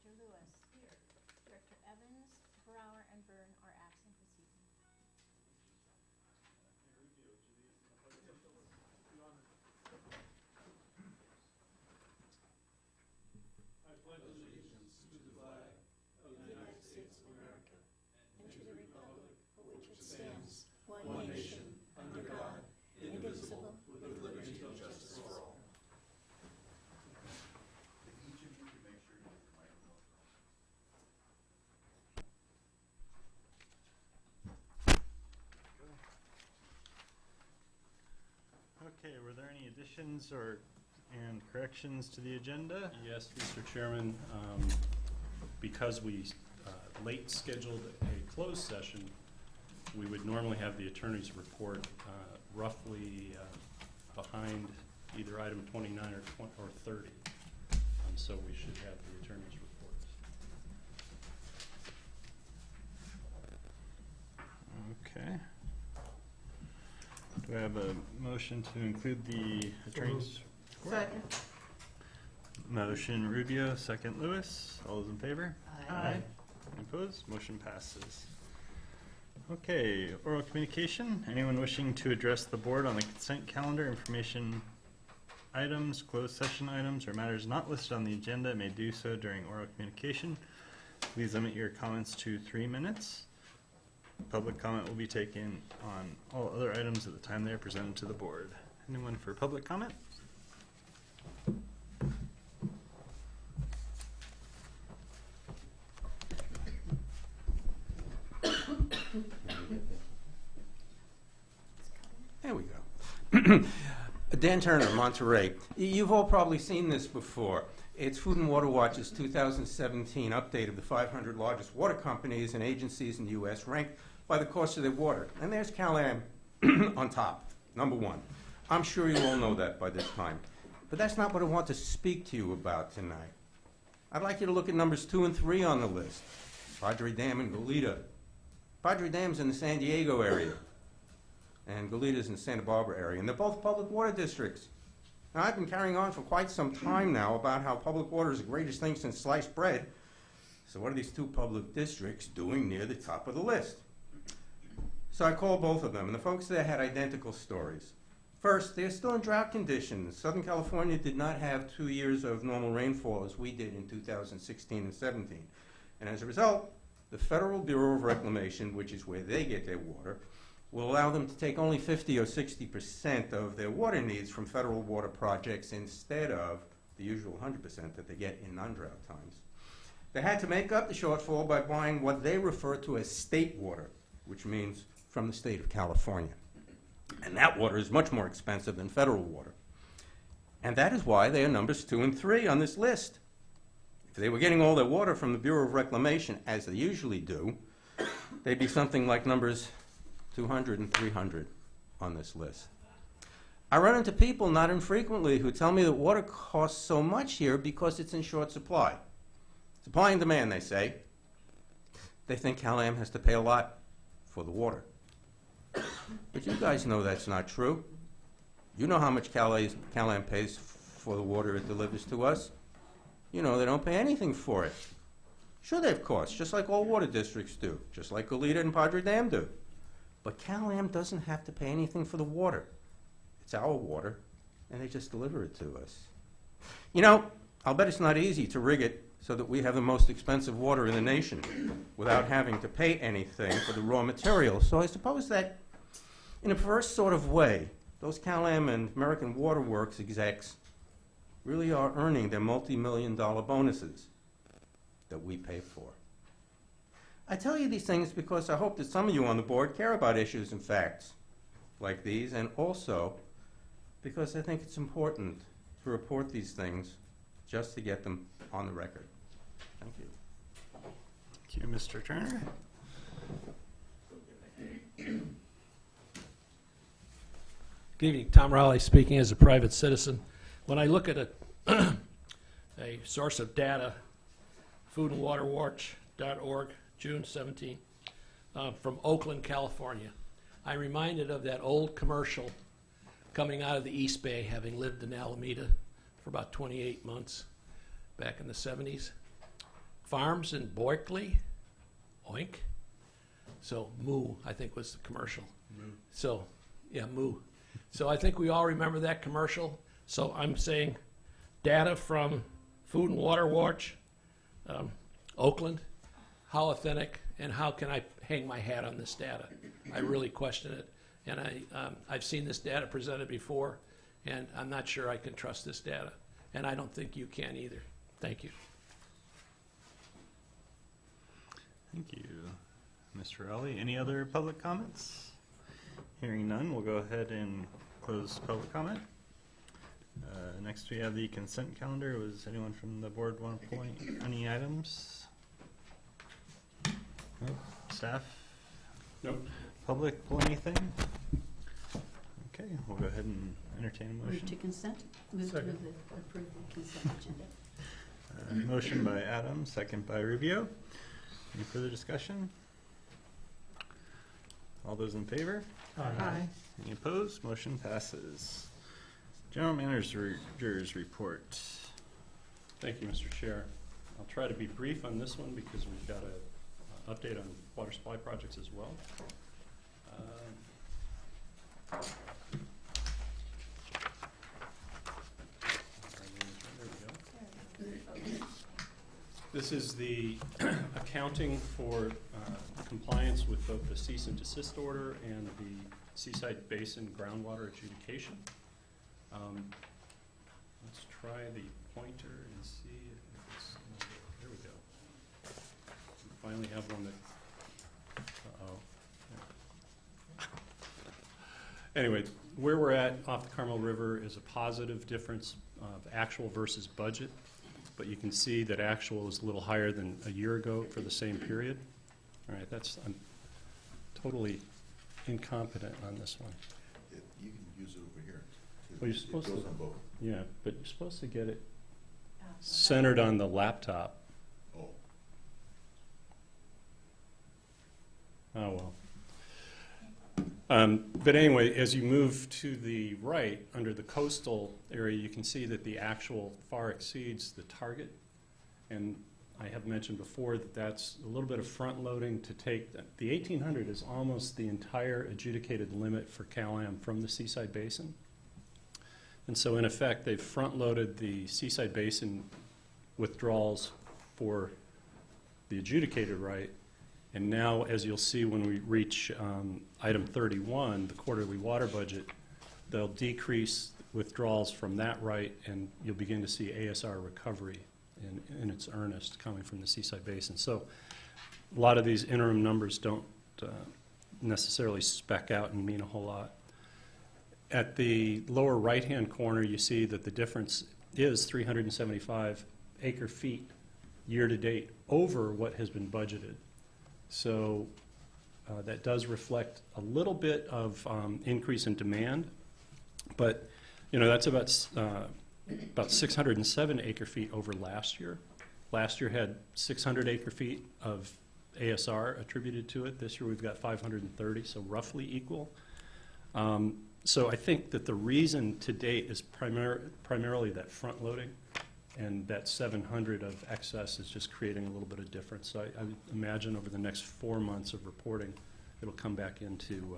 Director Lewis. Here. Director Evans, Brower, and Byrne are absent this evening. I pledge allegiance to the flag of the United States of America and to the republic for which it stands, one nation, under God, indivisible, with liberty and justice for all. Each of you can make sure you get your microphone. Okay, were there any additions and corrections to the agenda? Yes, Mr. Chairman, because we late scheduled a closed session, we would normally have the attorney's report roughly behind either item 29 or 30. So we should have the attorney's report. Okay. Do I have a motion to include the attorney's report? Second. Motion Rubio, second Lewis. All those in favor? Aye. Any opposed? Motion passes. Okay, oral communication. Anyone wishing to address the board on the consent calendar, information items, closed session items, or matters not listed on the agenda may do so during oral communication. Please limit your comments to 3 minutes. Public comment will be taken on all other items at the time they are presented to the board. Anyone for public comment? There we go. Dan Turner, Monterey. You've all probably seen this before. It's Food and Water Watch's 2017 update of the 500 largest water companies and agencies in the U.S. ranked by the cost of their water. And there's Cal-Am on top, number 1. I'm sure you all know that by this time. But that's not what I want to speak to you about tonight. I'd like you to look at numbers 2 and 3 on the list. Padre Dam and Goleta. Padre Dam's in the San Diego area, and Goleta's in the Santa Barbara area, and they're both public water districts. Now, I've been carrying on for quite some time now about how public water is the greatest thing since sliced bread. So what are these 2 public districts doing near the top of the list? So I called both of them, and the folks there had identical stories. First, they're still in drought conditions. Southern California did not have 2 years of normal rainfall as we did in 2016 and 17. And as a result, the Federal Bureau of Reclamation, which is where they get their water, will allow them to take only 50 or 60% of their water needs from federal water projects instead of the usual 100% that they get in non-drought times. They had to make up the shortfall by buying what they refer to as state water, which means from the state of California. And that water is much more expensive than federal water. And that is why they are numbers 2 and 3 on this list. If they were getting all their water from the Bureau of Reclamation, as they usually do, they'd be something like numbers 200 and 300 on this list. I run into people not infrequently who tell me that water costs so much here because it's in short supply. Supply and demand, they say. They think Cal-Am has to pay a lot for the water. But you guys know that's not true. You know how much Cal-Am pays for the water it delivers to us. You know they don't pay anything for it. Sure, they have costs, just like all water districts do, just like Goleta and Padre Dam do. But Cal-Am doesn't have to pay anything for the water. It's our water, and they just deliver it to us. You know, I'll bet it's not easy to rig it so that we have the most expensive water in the nation without having to pay anything for the raw materials. So I suppose that, in a perverse sort of way, those Cal-Am and American Water Works execs really are earning their multi-million-dollar bonuses that we pay for. I tell you these things because I hope that some of you on the board care about issues and facts like these, and also because I think it's important to report these things just to get them on the record. Thank you. Thank you, Mr. Turner. Good evening. Tom Raleigh speaking as a private citizen. When I look at a source of data, foodandwaterwatch.org, June 17, from Oakland, California, I'm reminded of that old commercial coming out of the East Bay, having lived in Alameda for about 28 months back in the 70s. Farms in Berkeley, oink. So Moo, I think was the commercial. So, yeah, Moo. So I think we all remember that commercial. So I'm saying data from Food and Water Watch, Oakland, how authentic, and how can I hang my hat on this data? I really question it. And I've seen this data presented before, and I'm not sure I can trust this data. And I don't think you can either. Thank you. Thank you, Mr. Rowley. Any other public comments? Hearing none, we'll go ahead and close public comment. Next, we have the consent calendar. Was anyone from the board want to point any items? Nope. Staff? Nope. Public pull anything? Okay, we'll go ahead and entertain a Move motion. to consent. Move to approve the consent agenda. Motion by Adam, second by Rubio. Any further discussion? All those in favor? Aye. Any opposed? Motion passes. General Manager's report. Thank you, Mr. Chair. I'll try to be brief on this one because we've got an update on water supply projects as well. This is the accounting for compliance with both the cease and desist order and the Seaside Basin groundwater adjudication. Let's try the pointer and see if it's, there we go. We finally have one that, Anyway, where we're at off the Carmel River is a positive difference of actual versus budget, but you can see that actual is a little higher than a year ago for the same period. All right, I'm totally incompetent on this one. You can use it over here. too. Well, you're supposed It goes to- on both. Yeah, but you're supposed to get it centered on the laptop. Oh, Oh, well. But anyway, as you move to the right, under the coastal area, you can see that the actual far exceeds the target. And I have mentioned before that that's a little bit of front loading to take, the 1,800 is almost the entire adjudicated limit for Cal-Am from the Seaside Basin. And so in effect, they've front loaded the Seaside Basin withdrawals for the adjudicated right. And now, as you'll see when we reach item 31, the quarterly water budget, they'll decrease withdrawals from that right, and you'll begin to see ASR recovery in its earnest coming from the Seaside Basin. So a lot of these interim numbers don't necessarily spec out and mean a whole lot. At the lower right-hand corner, you see that the difference is 375 acre-feet year-to-date over what has been budgeted. So that does reflect a little bit of increase in demand, but that's about 607 acre-feet over last year. Last year had 600 acre-feet of ASR attributed to it. This year we've got 530, so roughly equal. So I think that the reason to date is primarily that front loading, and that 700 of excess is just creating a little bit of difference. So I would imagine over the next 4 months of reporting, it'll come back into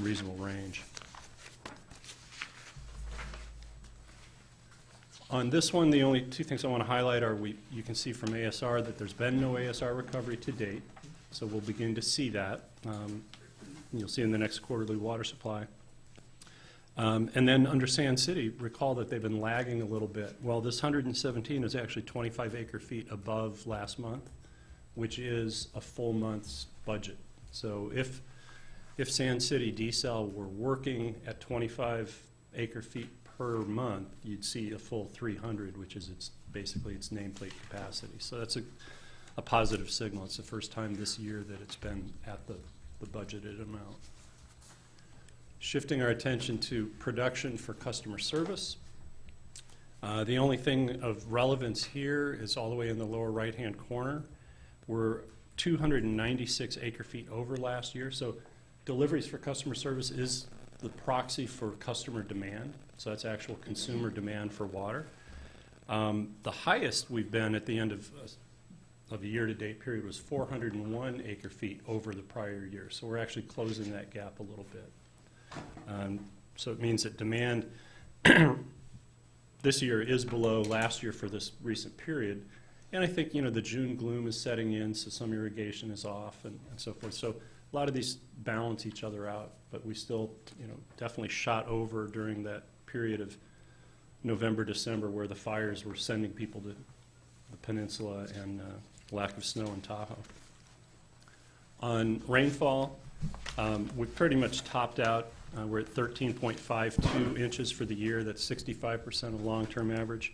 reasonable range. On this one, the only two things I want to highlight are you can see from ASR that there's been no ASR recovery to date, so we'll begin to see that. You'll see in the next quarterly water supply. And then under Sand City, recall that they've been lagging a little bit. Well, this 117 is actually 25 acre-feet above last month, which is a full month's budget. So if Sand City desal were working at 25 acre-feet per month, you'd see a full 300, which is basically its nameplate capacity. So that's a positive signal. It's the first time this year that it's been at the budgeted amount. Shifting our attention to production for customer service. The only thing of relevance here is all the way in the lower right-hand corner. We're 296 acre-feet over last year. So deliveries for customer service is the proxy for customer demand. So that's actual consumer demand for water. The highest we've been at the end of the year-to-date period was 401 acre-feet over the prior year. So we're actually closing that gap a little bit. So it means that demand this year is below last year for this recent period. And I think, the June gloom is setting in, so some irrigation is off and so forth. So a lot of these balance each other out, but we still, definitely shot over during that period of November, December, where the fires were sending people to the peninsula and lack of snow in Tahoe. On rainfall, we've pretty much topped out. We're at 13.52 inches for the year. That's 65% of long-term average.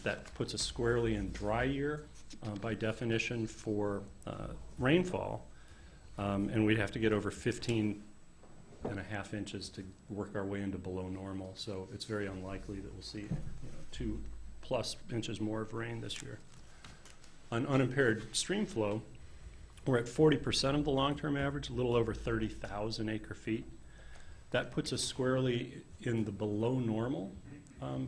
That puts us squarely in dry year by definition for rainfall. And we'd have to get over 15.5 inches to work our way into below normal. So it's very unlikely that we'll see 2+ inches more of rain this year. On unimpaired stream flow, we're at 40% of the long-term average, a little over 30,000 acre-feet. That puts us squarely in the below normal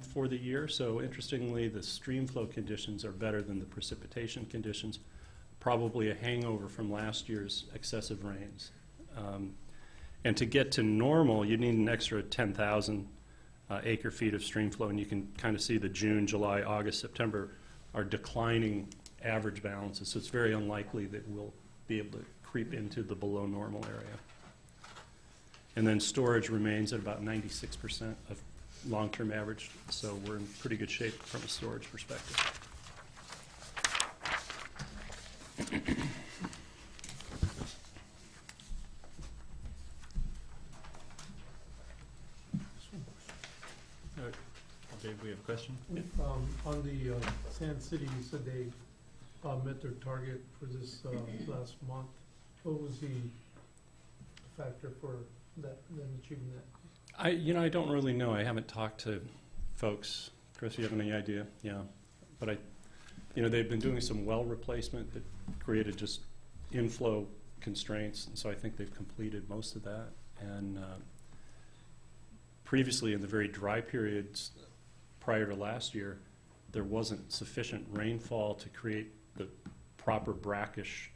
for the year. So interestingly, the stream flow conditions are better than the precipitation conditions, probably a hangover from last year's excessive rains. And to get to normal, you need an extra 10,000 acre-feet of stream flow, and you can kind of see the June, July, August, September are declining average balances. So it's very unlikely that we'll be able to creep into the below normal area. And then storage remains at about 96% of long-term average, so we're in pretty good shape from a storage perspective. Dave, we have a question? On the Sand City, you said they met their target for this last month. What was the factor for them achieving that? I don't really know. I haven't talked to folks. Chris, you have any idea? Yeah. But they've been doing some well replacement that created just inflow constraints, and so I think they've completed most of that. And previously, in the very dry periods prior to last year, there wasn't sufficient rainfall to create the proper brackish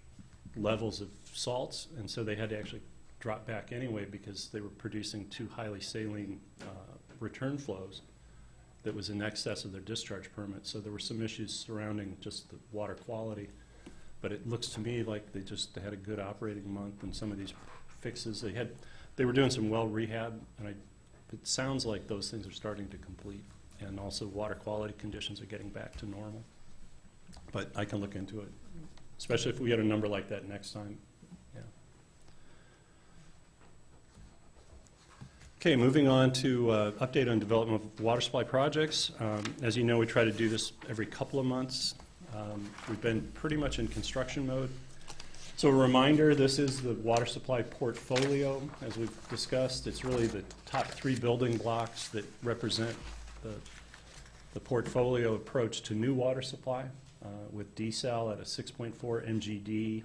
levels of salts, and so they had to actually drop back anyway because they were producing too highly saline return flows that was in excess of their discharge permit. So there were some issues surrounding just the water quality. But it looks to me like they had a good operating month, and some of these fixes they were doing some well rehab, and it sounds like those things are starting to complete, and also water quality conditions are getting back to normal. But I can look into it, especially if we get a number like that next time. Yeah. Okay, moving on to update on development of water supply projects. As you know, we try to do this every couple of months. We've been pretty much in construction mode. So a reminder, this is the water supply portfolio, as we've discussed. It's really the top 3 building blocks that represent the portfolio approach to new water supply, with desal at a 6.4 MGD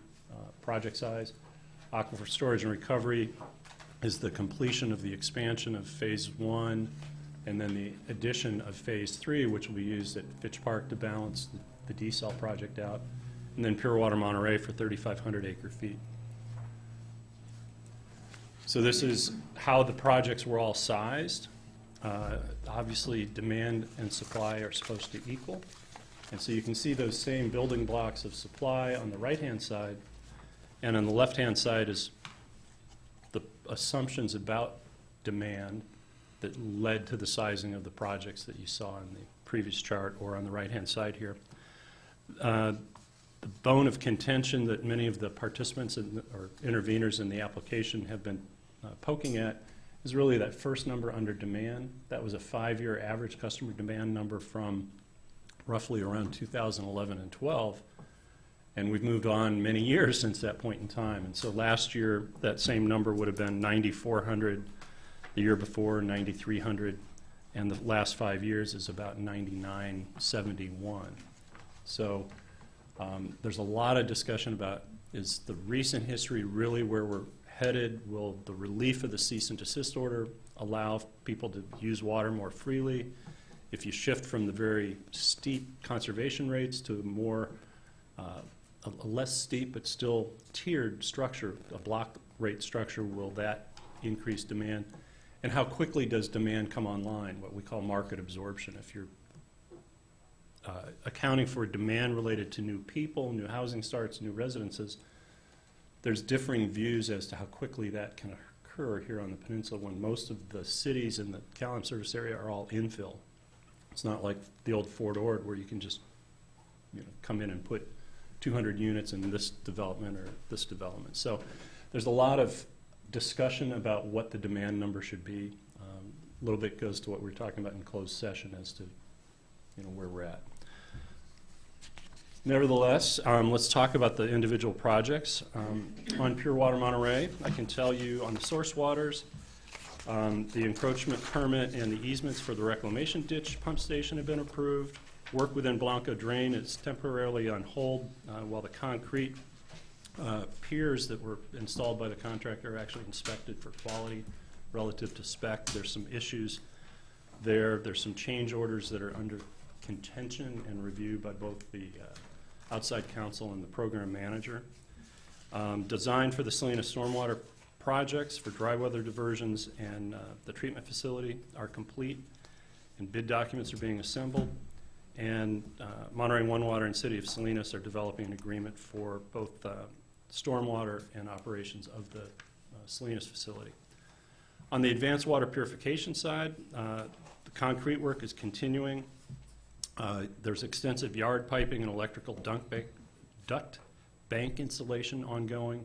project size. Aquifer storage and recovery is the completion of the expansion of phase 1, and then the addition of phase 3, which will be used at Fitch Park to balance the desal project out, and then Pure Water Monterey for 3,500 acre-feet. So this is how the projects were all sized. Obviously, demand and supply are supposed to equal. And so you can see those same building blocks of supply on the right-hand side, and on the left-hand side is the assumptions about demand that led to the sizing of the projects that you saw in the previous chart or on the right-hand side here. The bone of contention that many of the participants or interveners in the application have been poking at is really that first number under demand. That was a 5-year average customer demand number from roughly around 2011 and 12. And we've moved on many years since that point in time. And so last year, that same number would have been 9,400, the year before 9,300, and the last 5 years is about 9,971. So there's a lot of discussion about, is the recent history really where we're headed? Will the relief of the cease and desist order allow people to use water more freely? If you shift from the very steep conservation rates to more, a less steep but still tiered structure, a block rate structure, will that increase demand? And how quickly does demand come online, what we call market absorption? If you're accounting for demand related to new people, new housing starts, new residences, there's differing views as to how quickly that can occur here on the peninsula when most of the cities in the Calam service area are all infill. It's not like the old Fort Ord where you can just come in and put 200 units in this development or this development. So there's a lot of discussion about what the demand number should be. A little bit goes to what we were talking about in closed session as to where we're at. Nevertheless, let's talk about the individual projects. On Pure Water Monterey, I can tell you on the source waters, the encroachment permit and the easements for the reclamation ditch pump station have been approved. Work within Blanco Drain is temporarily on hold while the concrete piers that were installed by the contractor are actually inspected for quality relative to spec. There's some issues there. There's some change orders that are under contention and review by both the outside counsel and the program manager. Design for the Salinas stormwater projects for dry weather diversions and the treatment facility are complete, and bid documents are being assembled. And Monterey One Water and City of Salinas are developing an agreement for both stormwater and operations of the Salinas facility. On the advanced water purification side, the concrete work is continuing. There's extensive yard piping and electrical duct bank installation ongoing.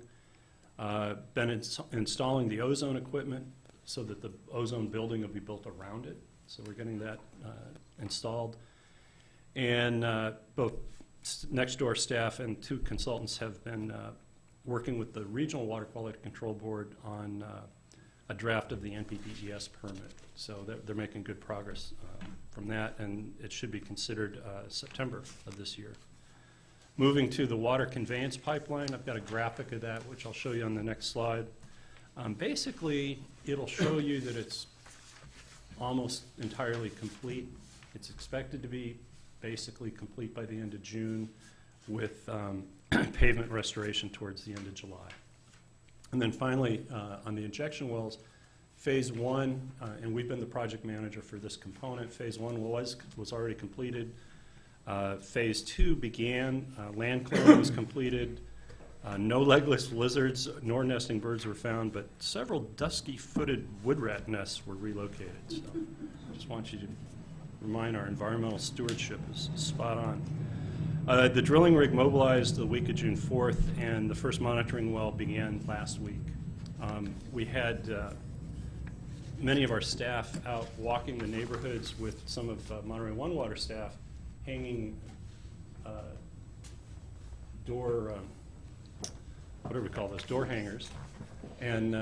Been installing the ozone equipment so that the ozone building will be built around it. So we're getting that installed. And both next door staff and 2 consultants have been working with the Regional Water Quality Control Board on a draft of the NPDES permit. So they're making good progress from that, and it should be considered September of this year. Moving to the water conveyance pipeline, I've got a graphic of that, which I'll show you on the next slide. Basically, it'll show you that it's almost entirely complete. It's expected to be basically complete by the end of June with pavement restoration towards the end of July. And then finally, on the injection wells, Phase 1, and we've been the project manager for this component. Phase 1 was already completed. Phase 2 began, land clearing was completed. No legless lizards nor nesting birds were found, but several dusky-footed wood rat nests were relocated. So I just want you to remind our environmental stewardship is spot on. The drilling rig mobilized the week of June 4th, and the first monitoring well began last week. We had many of our staff out walking the neighborhoods with some of Monterey One Water staff hanging door, what do we call those, door hangers. And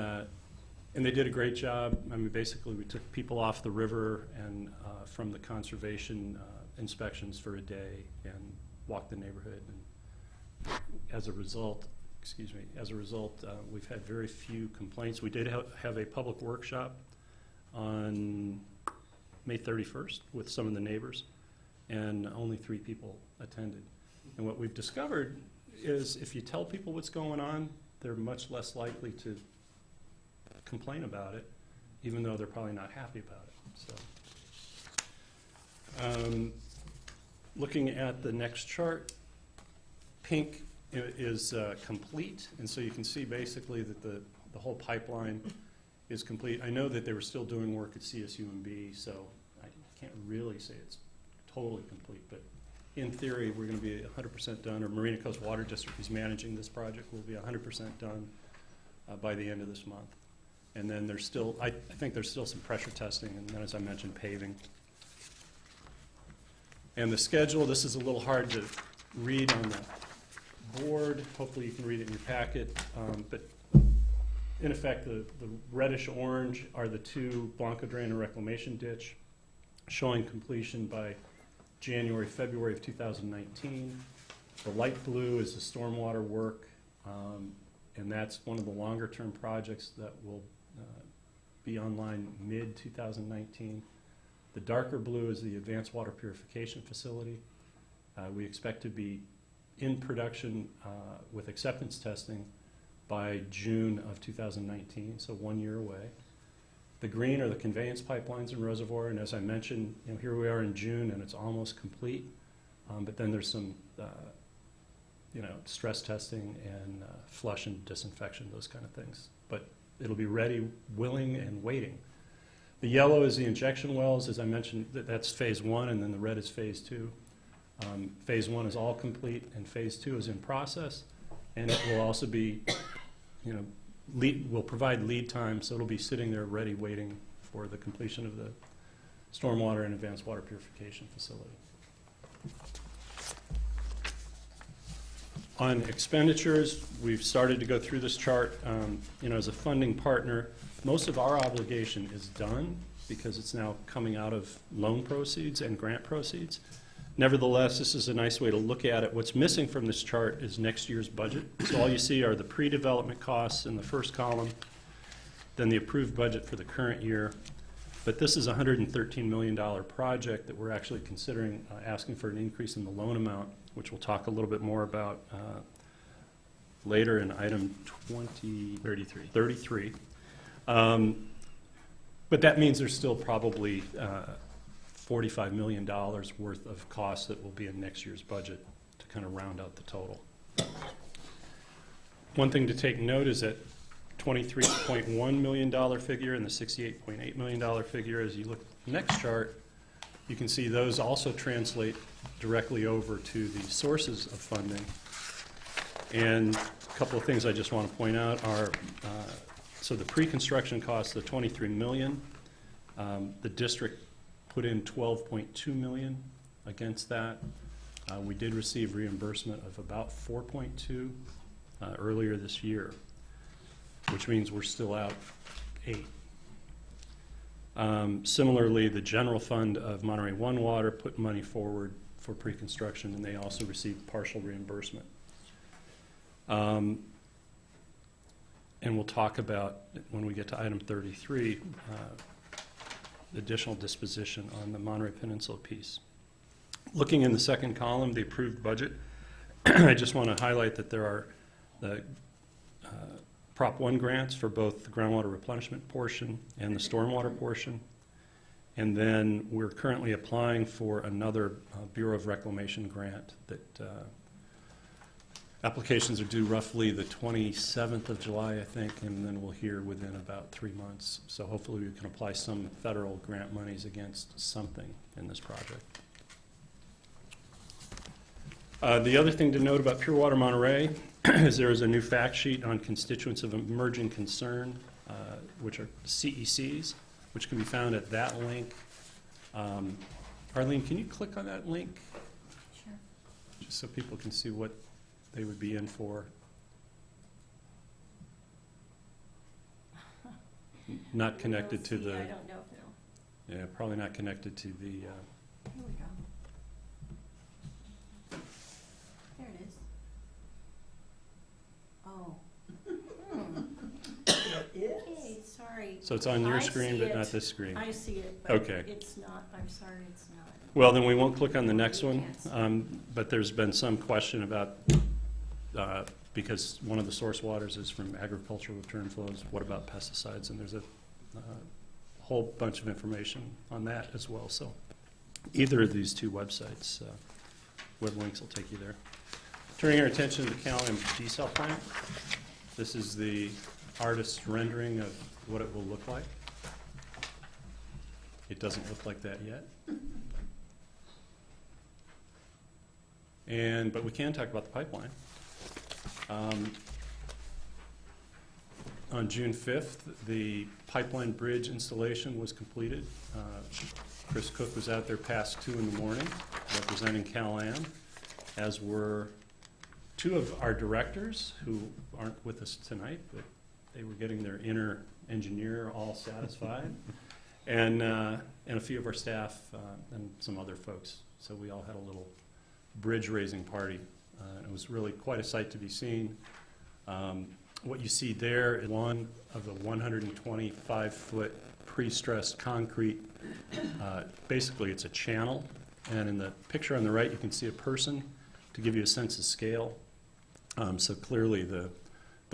they did a great job. I mean, basically, we took people off the river and from the conservation inspections for a day and walked the neighborhood. And as a result, we've had very few complaints. We did have a public workshop on May 31st with some of the neighbors, and only 3 people attended. And what we've discovered is if you tell people what's going on, they're much less likely to complain about it, even though they're probably not happy about it. So, looking at the next chart, pink is complete, and so you can see basically that the whole pipeline is complete. I know that they were still doing work at CSUMB, so I can't really say it's totally complete, but in theory, we're going to be 100% done, or Marina Coast Water District is managing this project. We'll be 100% done by the end of this month. And then there's still, I think there's still some pressure testing, and then as I mentioned, paving. And the schedule, this is a little hard to read on the board. Hopefully you can read it in your packet. But in effect, the reddish orange are the 2 Blanco Drain and Reclamation Ditch, showing completion by January, February of 2019. The light blue is the stormwater work, and that's one of the longer term projects that will be online mid-2019. The darker blue is the advanced water purification facility. We expect to be in production with acceptance testing by June of 2019, so 1 year away. The green are the conveyance pipelines and reservoir, and as I mentioned, here we are in June and it's almost complete, but then there's some stress testing and flush and disinfection, those kind of things. But it'll be ready, willing, and waiting. The yellow is the injection wells. As I mentioned, that's phase 1, and then the red is phase 2. Phase 1 is all complete, and phase 2 is in process, and it will also be, will provide lead time, so it'll be sitting there ready, waiting for the completion of the stormwater and advanced water purification facility. On expenditures, we've started to go through this chart. As a funding partner, most of our obligation is done because it's now coming out of loan proceeds and grant proceeds. Nevertheless, this is a nice way to look at it. What's missing from this chart is next year's budget. So all you see are the pre-development costs in the first column, then the approved budget for the current year. But this is a $113 million project that we're actually considering asking for an increase in the loan amount, which we'll talk a little bit more about later in item 33. But that means there's still probably $45 million worth of costs that will be in next year's budget to kind of round out the total. One thing to take note is that $23.1 million figure and the $68.8 million figure, as you look at the next chart, you can see those also translate directly over to the sources of funding. And a couple of things I just want to point out are, so the pre-construction costs, the $23 million, the district put in $12.2 million against that. We did receive reimbursement of about $4.2 earlier this year, which means we're still out $8. Similarly, the general fund of Monterey One Water put money forward for pre-construction, and they also received partial reimbursement. And we'll talk about, when we get to item 33, additional disposition on the Monterey Peninsula piece. Looking in the second column, the approved budget, I just want to highlight that there are the Prop 1 grants for both the groundwater replenishment portion and the stormwater portion. And then we're currently applying for another Bureau of Reclamation grant that applications are due roughly the 27th of July, I think, and then we'll hear within about 3 months. So hopefully we can apply some federal grant monies against something in this project. The other thing to note about Pure Water Monterey is there is a new fact sheet on constituents of emerging concern, which are CECs, which can be found at that link. Arlene, can you click on that link? Sure. Just so people can see what they would be in for. Not connected to the, I don't know if it'll, yeah, probably not connected to the, here we go. There it is. Oh. Okay, sorry. so it's on your I screen, see but it. not this screen. I see it, but Okay. it's not, I'm sorry, it's not. Well, then we won't click on the next one, Yes. but there's been some question about, because one of the source waters is from agricultural return flows, what about pesticides? And there's a whole bunch of information on that as well. So either of these two websites, web links will take you there. Turning our attention to the Cal-Am D-cell plant. This is the artist's rendering of what it will look like. It doesn't look like that yet. But we can talk about the pipeline. On June 5th, the pipeline bridge installation was completed. Chris Cook was out there past 2 in the morning representing Cal-Am, as were 2 of our directors who aren't with us tonight, but they were getting their inner engineer all satisfied, and a few of our staff and some other folks. So we all had a little bridge raising party. It was really quite a sight to be seen. What you see there is one of the 125-foot pre-stressed concrete. Basically, it's a channel, and in the picture on the right, you can see a person to give you a sense of scale. So clearly, the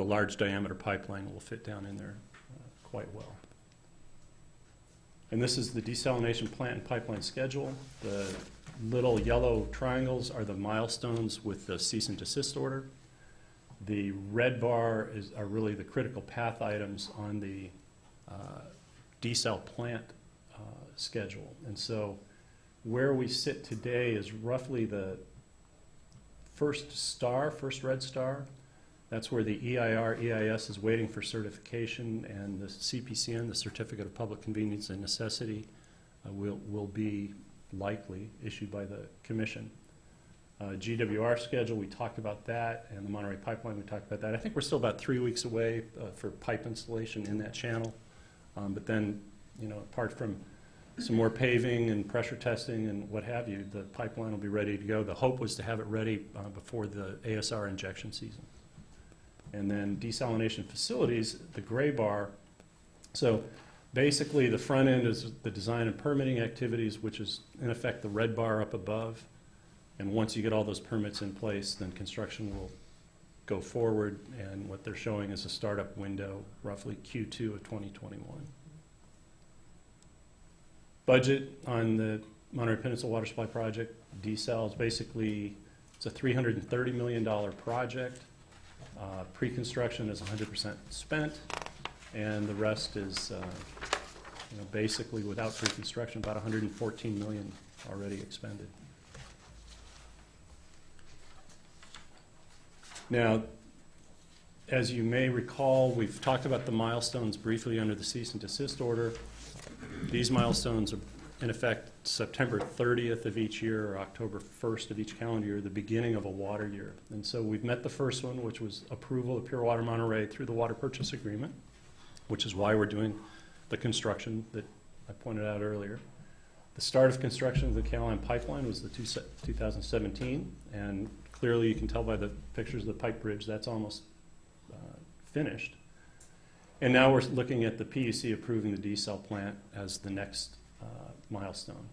large diameter pipeline will fit down in there quite well. And this is the desalination plant and pipeline schedule. The little yellow triangles are the milestones with the cease and desist order. The red bar are really the critical path items on the desal plant schedule. And so where we sit today is roughly the first red star. That's where the EIR, EIS is waiting for certification, and the CPCN, the Certificate of Public Convenience and Necessity, will be likely issued by the Commission. GWR schedule, we talked about that, and the Monterey pipeline, we talked about that. I think we're still about 3 weeks away for pipe installation in that channel. But then, apart from some more paving and pressure testing and what have you, the pipeline will be ready to go. The hope was to have it ready before the ASR injection season. And then desalination facilities, the gray bar. So basically the front end is the design and permitting activities, which is in effect the red bar up above. And once you get all those permits in place, then construction will go forward, and what they're showing is a startup window, roughly Q2 of 2021. Budget on the Monterey Peninsula Water Supply Project, desal, is basically, it's a $330 million project. Pre-construction is 100% spent, and the rest is basically without pre-construction, about $114 million already expended. Now, as you may recall, we've talked about the milestones briefly under the cease and desist order. These milestones are, in effect, September 30th of each year or October 1st of each calendar year, the beginning of a water year. And so we've met the first one, which was approval of Pure Water Monterey through the water purchase agreement, which is why we're doing the construction that I pointed out earlier. The start of construction of the Caroline pipeline was the 2017, and clearly you can tell by the pictures of the pipe bridge that's almost finished. And now we're looking at the PUC approving the desal plant as the next milestone.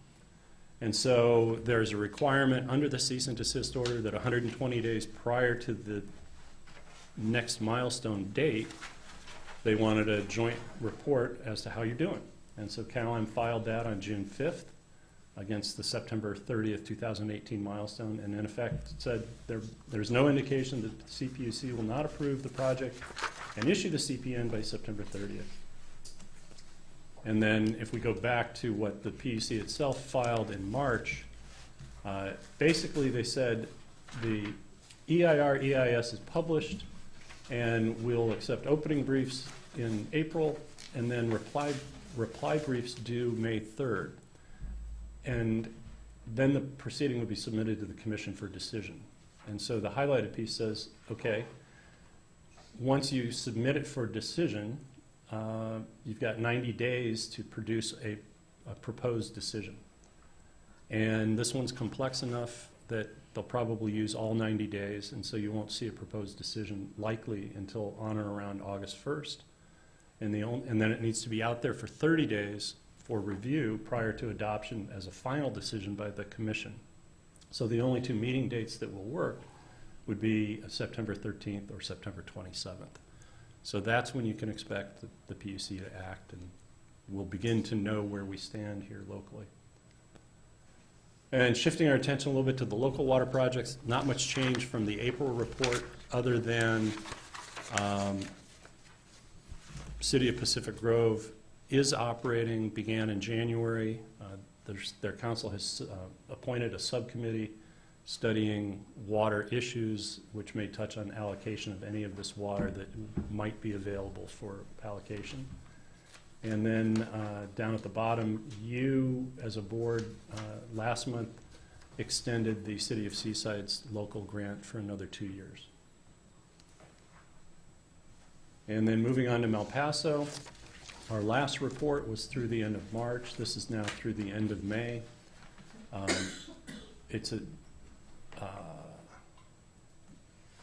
And so there's a requirement under the cease and desist order that 120 days prior to the next milestone date, they wanted a joint report as to how you're doing. And so Caroline filed that on June 5th against the September 30th, 2018 milestone, and in effect said there's no indication that the CPUC will not approve the project and issue the CPN by September 30th. And then if we go back to what the PUC itself filed in March, basically they said the EIR EIS is published and we'll accept opening briefs in April, and then reply briefs due May 3rd. And then the proceeding would be submitted to the Commission for decision. And so the highlighted piece says, okay, once you submit it for decision, you've got 90 days to produce a proposed decision. And this one's complex enough that they'll probably use all 90 days, and so you won't see a proposed decision likely until on or around August 1st. And then it needs to be out there for 30 days for review prior to adoption as a final decision by the Commission. So the only two meeting dates that will work would be September 13th or September 27th. So that's when you can expect the PUC to act, and we'll begin to know where we stand here locally. And shifting our attention a little bit to the local water projects, not much change from the April report other than City of Pacific Grove is operating, began in January. Their council has appointed a subcommittee studying water issues, which may touch on allocation of any of this water that might be available for allocation. And then down at the bottom, you as a board last month extended the City of Seaside's local grant for another 2 years. And then moving on to Malpaso, our last report was through the end of March. This is now through the end of May. It's a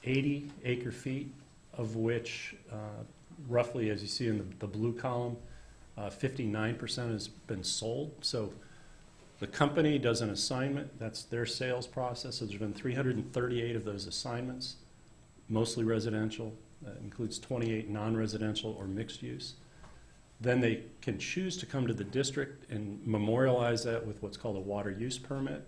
80 acre feet of which roughly, as you see in the blue column, 59% has been sold. So the company does an assignment, that's their sales process. So there's been 338 of those assignments, mostly residential. That includes 28 non-residential or mixed use. Then they can choose to come to the district and memorialize that with what's called a water use permit.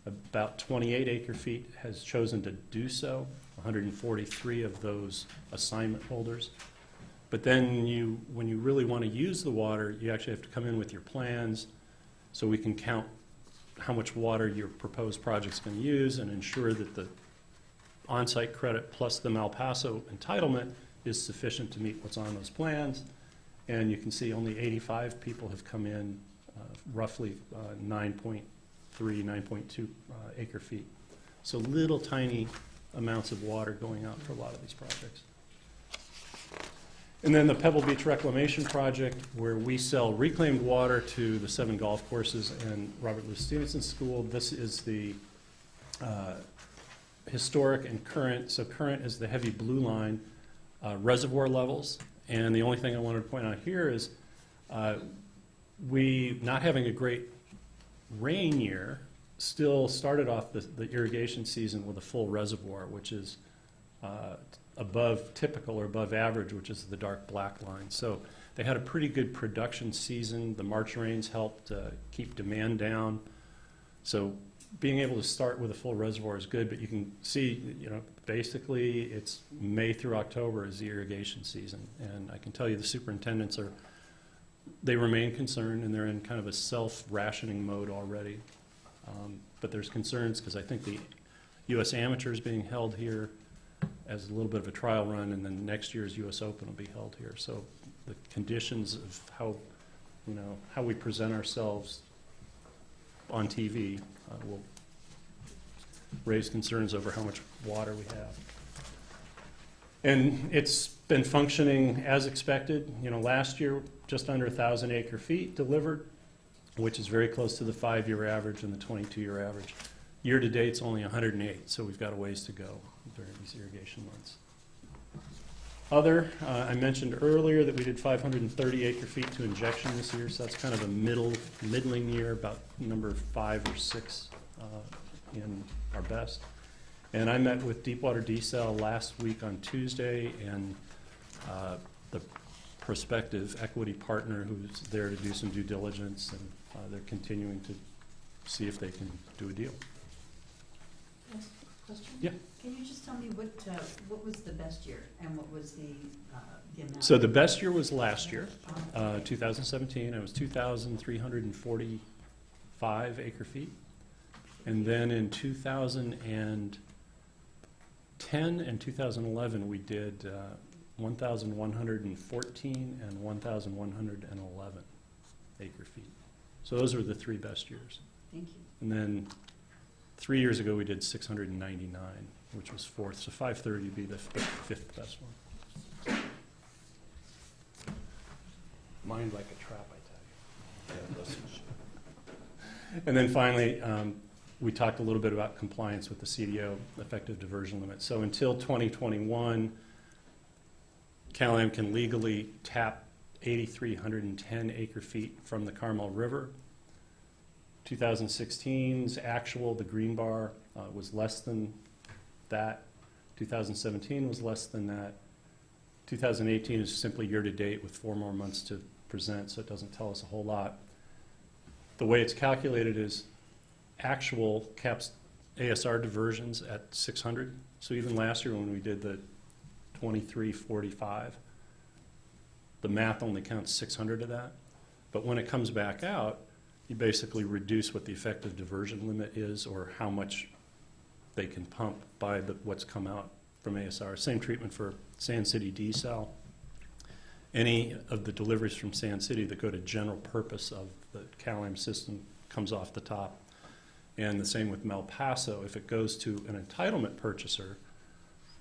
About 28 acre feet has chosen to do so, 143 of those assignment holders. But then when you really want to use the water, you actually have to come in with your plans so we can count how much water your proposed project's going to use and ensure that the on-site credit plus the Malpaso entitlement is sufficient to meet what's on those plans. And you can see only 85 people have come in, roughly 9.3, 9.2 acre feet. So little tiny amounts of water going out for a lot of these projects. And then the Pebble Beach Reclamation Project, where we sell reclaimed water to the 7 golf courses and Robert Louis Stevenson School. This is the historic and current. So current is the heavy blue line reservoir levels. And the only thing I wanted to point out here is we, not having a great rain year, still started off the irrigation season with a full reservoir, which is above typical or above average, which is the dark black line. So they had a pretty good production season. The March rains helped keep demand down. So being able to start with a full reservoir is good, but you can see, basically it's May through October is the irrigation season. And I can tell you the superintendents they remain concerned, and they're in kind of a self-rationing mode already. But there's concerns because I think the U.S. Amateur is being held here as a little bit of a trial run, and then next year's U.S. Open will be held here. So the conditions of how we present ourselves on TV will raise concerns over how much water we have. And it's been functioning as expected. Last year, just under 1,000 acre feet delivered, which is very close to the 5-year average and the 22-year average. Year to date, it's only 108, so we've got a ways to go during these irrigation months. I mentioned earlier that we did 530 acre feet to injection this year, so that's kind of a middling year, about number 5 or 6 in our best. And I met with Deepwater Desal last week on Tuesday, and the prospective equity partner who's there to do some due diligence, and they're continuing to see if they can do a deal. Yes, question? Yeah. Can you just tell me what was the best year and what was the amount? So the best year was last year, 2017. It was 2,345 acre feet. And then in 2010 and 2011, we did 1,114 and 1,111 acre feet. So those were the 3 best years. Thank you. And then 3 years ago, we did 699, which was 4th. So 530 would be the 5th best one. Mind like a trap, I tell you. And then finally, we talked a little bit about compliance with the CDO effective diversion limit. So until 2021, Cal-Am can legally tap 8,310 acre feet from the Carmel River. 2016's actual, the green bar, was less than that. 2017 was less than that. 2018 is simply year-to-date with 4 more months to present, so it doesn't tell us a whole lot. The way it's calculated is actual caps ASR diversions at 600. So even last year when we did the 2345, the math only counts 600 of that. But when it comes back out, you basically reduce what the effective diversion limit is, or how much they can pump by what's come out from ASR. Same treatment for Sand City Desal. Any of the deliveries from Sand City that go to general purpose of the Cal-Am system comes off the top. And the same with Malpaso. If it goes to an entitlement purchaser,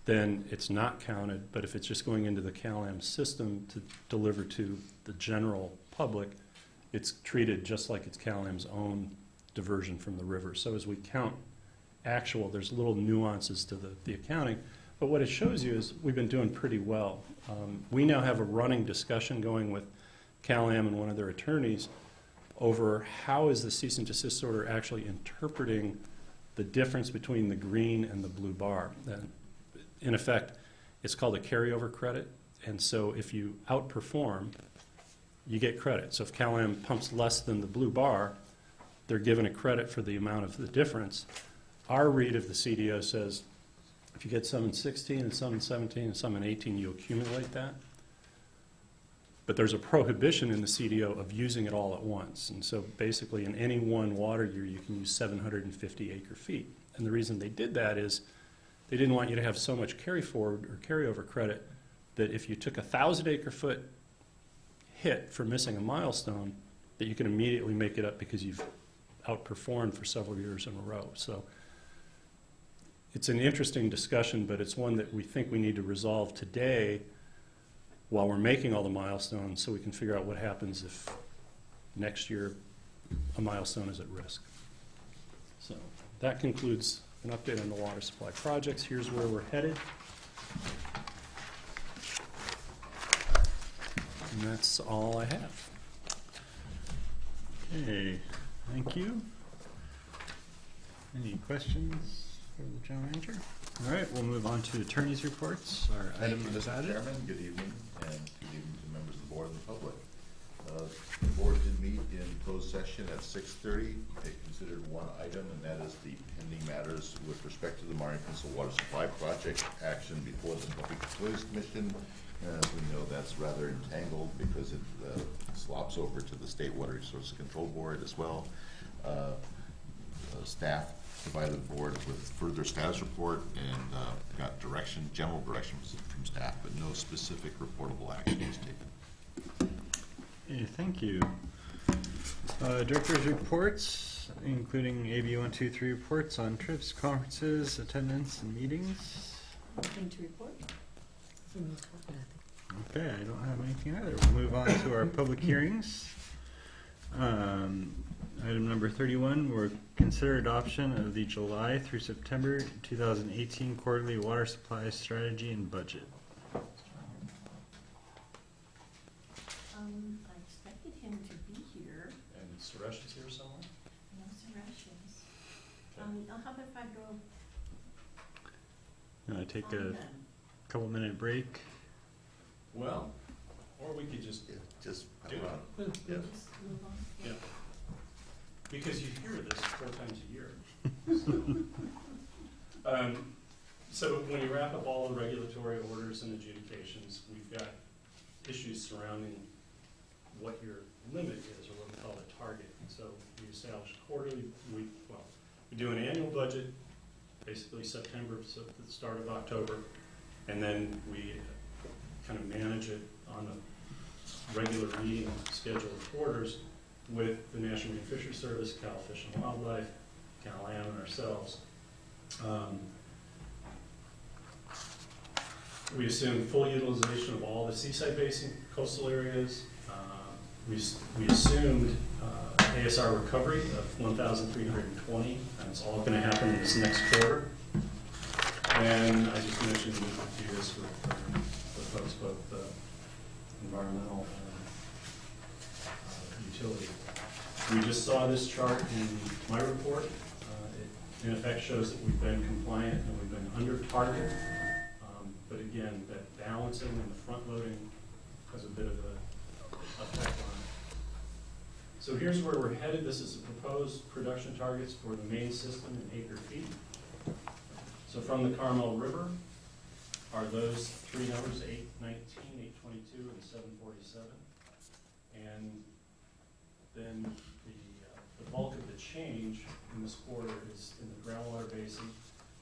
then it's not counted. But if it's just going into the Cal-Am system to deliver to the general public, it's treated just like it's Cal-Am's own diversion from the river. So as we count actual, there's little nuances to the accounting, But what it shows you is we've been doing pretty well. We now have a running discussion going with Cal-Am and one of their attorneys over how is the cease and desist order actually interpreting the difference between the green and the blue bar. And in effect, it's called a carryover credit. And so if you outperform, you get credit. So if Cal-Am pumps less than the blue bar, they're given a credit for the amount of the difference. Our read of the CDO says if you get some in 16 and some in 17 and some in 18, you accumulate that. But there's a prohibition in the CDO of using it all at once. And so basically in any one water year, you can use 750 acre feet. And the reason they did that is they didn't want you to have so much carry forward or carryover credit that if you took a 1,000 acre foot hit for missing a milestone, that you can immediately make it up because you've outperformed for several years in a row. So it's an interesting discussion, but it's one that we think we need to resolve today while we're making all the milestones so we can figure out what happens if next year a milestone is at risk. So that concludes an update on the water supply projects. Here's where we're headed. And that's all I have. Okay, thank you. Any questions for the general manager? All right, we'll move on to attorney's reports. Our item Thank you, is Mr. added. Chairman, good evening, and good evening to members of the board and the public. The board did meet in closed session at 6:30. They considered one item, and that is the pending matters with respect to the Monterey Peninsula Water Supply Project action before the Public Utilities Commission. As we know, that's rather entangled because it slops over to the State Water Resources Control Board as well. Staff provided the board with further status report and got direction, general direction from staff, but no specific reportable action was taken. Okay, thank you. Director's reports, including AB 123 reports on trips, conferences, attendance, and meetings. Nothing to report? Okay, I don't have anything either. We'll move on to our public hearings. Item number 31, we're consider adoption of the July through September 2018 quarterly water supply strategy and budget. I expected him to be here. And Suresh is here somewhere? No, Suresh is. How about if I go Take on a then? couple minute break. Well, or we could just Yeah, just do it. Yeah. Just move on? Yeah. Because you hear this 4 times a year. So when you wrap up all the regulatory orders and adjudications, we've got issues surrounding what your limit is, or what we call a target. So we establish quarterly, we do an annual budget, basically September, so at the start of October, and then we kind of manage it on a regular meeting schedule of quarters with the National Marine Fisheries Service, Cal Fish and Wildlife, Cal-Am, and ourselves. We assume full utilization of all the seaside basin coastal areas. We assumed ASR recovery of 1,320, and it's all going to happen in this next quarter. And I just mentioned we would do this with folks, both environmental and utility. We just saw this chart in my report. It in effect shows that we've been compliant and we've been under target. But again, that balancing and the front loading has a bit of a effect on it. So here's where we're headed. This is the proposed production targets for the main system in acre feet. So from the Carmel River are those 3 numbers, 819, 822, and 747. And then the bulk of the change in this quarter is in the groundwater basin.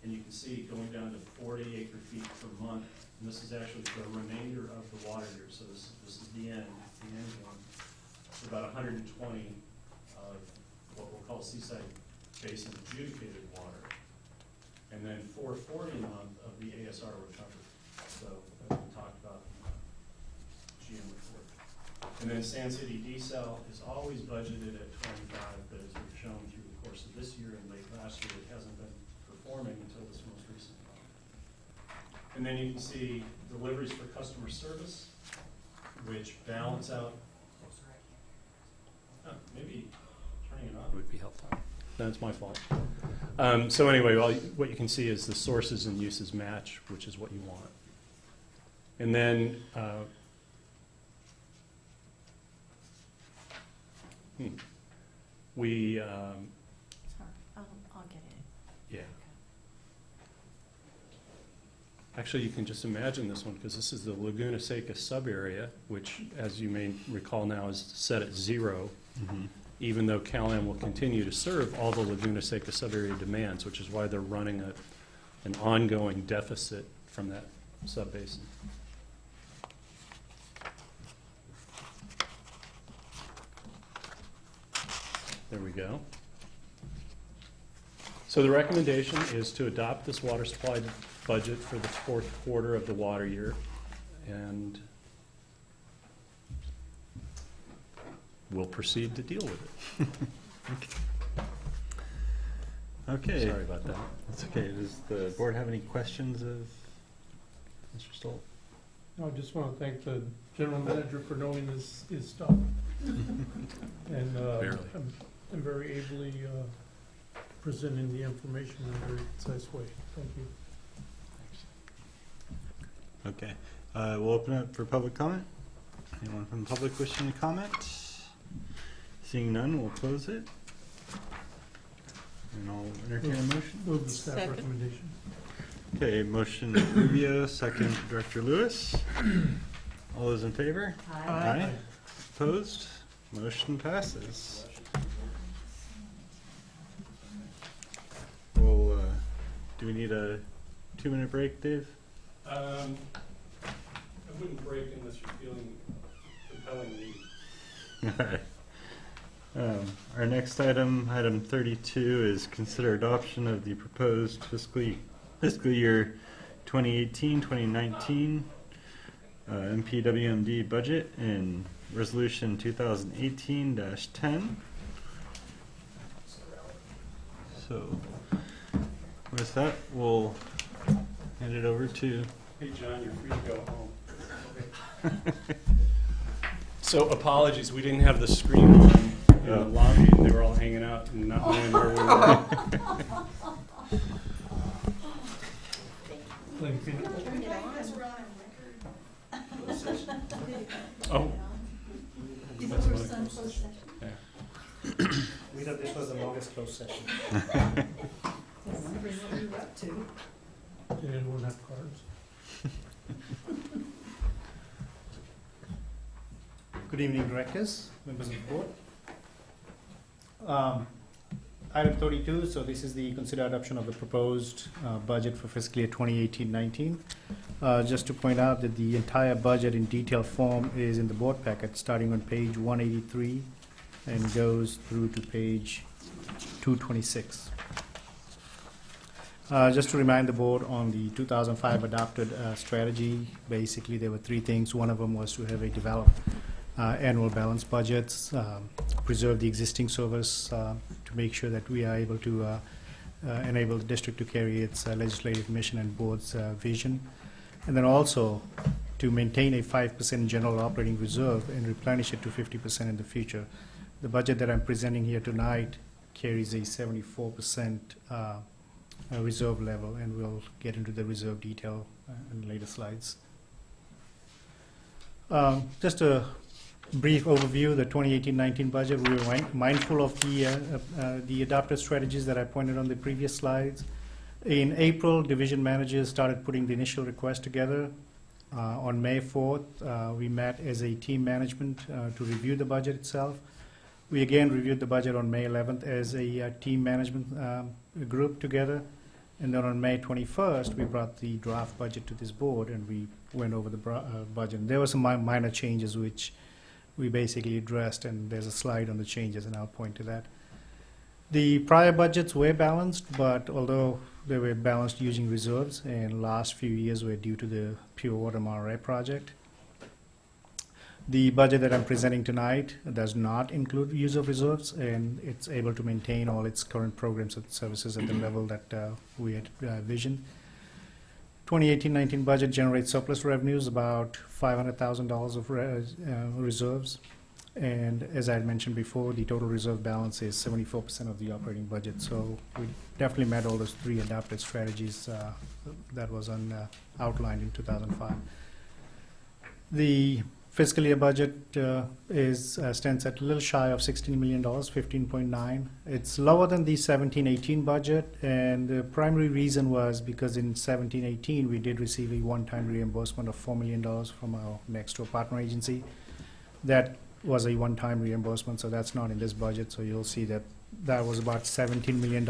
And you can see going down to 40 acre feet per month. And this is actually the remainder of the water year. So this is the end one. It's about 120 of what we'll call seaside basin adjudicated water. And then 440 a month of the ASR recovery. So as we talked about in the GM report. And then Sand City desal is always budgeted at 25, but as we've shown through the course of this year and late last year, it hasn't been performing until this most recent month. And then you can see deliveries for customer service, which balance out. Oh, maybe turning it on would be helpful. That's my fault. So anyway, what you can see is the sources and uses match, which is what you want. And then, we, Sorry, I'll get it. yeah. Actually, you can just imagine this one, because this is the Laguna Seca sub-area, which, as you may recall now, is set at 0, even though Cal-Am will continue to serve all the Laguna Seca sub-area demands, which is why they're running an ongoing deficit from that sub-basin. There we go. So the recommendation is to adopt this water supply budget for the fourth quarter of the water year, and we'll proceed to deal with it. Okay. Sorry about that. That's okay. Does the board have any questions of Mr. Stoll? No, I just want to thank the general manager for knowing his stuff. And Barely. I'm very ably presenting the information in a very concise way. Thank you. Okay. We'll open it for public comment. Anyone from the public wishing to comment? Seeing none, we'll close it. And I'll entertain a motion. Move the staff Second. recommendation. Okay, motion Rubio, second Director Lewis. All those in favor? Aye. Opposed? Motion passes. Well, do we need a 2-minute break, Dave? I wouldn't break unless you're feeling compelling need. All right. Our next item, item 32, is consider adoption of the proposed fiscal year 2018-2019 MPWMD budget and resolution 2018-10. So with that, we'll hand it over to. Hey, John, you're free to go home. So apologies, we didn't have the screen on in the lobby, and they were all hanging out and not knowing where we were. Thank you. Oh. That's We're fine. some closed session. We thought this was the longest closed session. Did anyone have cards? Good evening, directors, members of the board. Item 32, so this is the consider adoption of the proposed budget for fiscal year 2018-19. Just to point out that the entire budget in detailed form is in the board packet, starting on page 183 and goes through to page 226. Just to remind the board on the 2005 adopted strategy, basically there were 3 things. One of them was to have a developed annual balance budgets, preserve the existing service to make sure that we are able to enable the district to carry its legislative mission and board's vision, and then also to maintain a 5% general operating reserve and replenish it to 50% in the future. The budget that I'm presenting here tonight carries a 74% reserve level, and we'll get into the reserve detail in later slides. Just a brief overview, the 2018-19 budget. We were mindful of the adopted strategies that I pointed on the previous slides. In April, division managers started putting the initial request together. On May 4th, we met as a team management to review the budget itself. We again reviewed the budget on May 11th as a team management group together. And then on May 21st, we brought the draft budget to this board and we went over the budget. And there were some minor changes which we basically addressed, and there's a slide on the changes, and I'll point to that. The prior budgets were balanced, but although they were balanced using reserves, and last few years were due to the Pure Water Monterey project. The budget that I'm presenting tonight does not include use of reserves, and it's able to maintain all its current programs and services at the level that we had visioned. 2018-19 budget generates surplus revenues, about $500,000 of reserves. And as I had mentioned before, the total reserve balance is 74% of the operating budget. So we definitely met all those three adapted strategies that was outlined in 2005. The fiscal year budget stands at a little shy of $16 million, 15.9. It's lower than the 17-18 budget, and the primary reason was because in 17-18 we did receive a one-time reimbursement of $4 million from our next door partner agency. That was a one-time reimbursement, so that's not in this budget. So you'll see that that was about $17 million.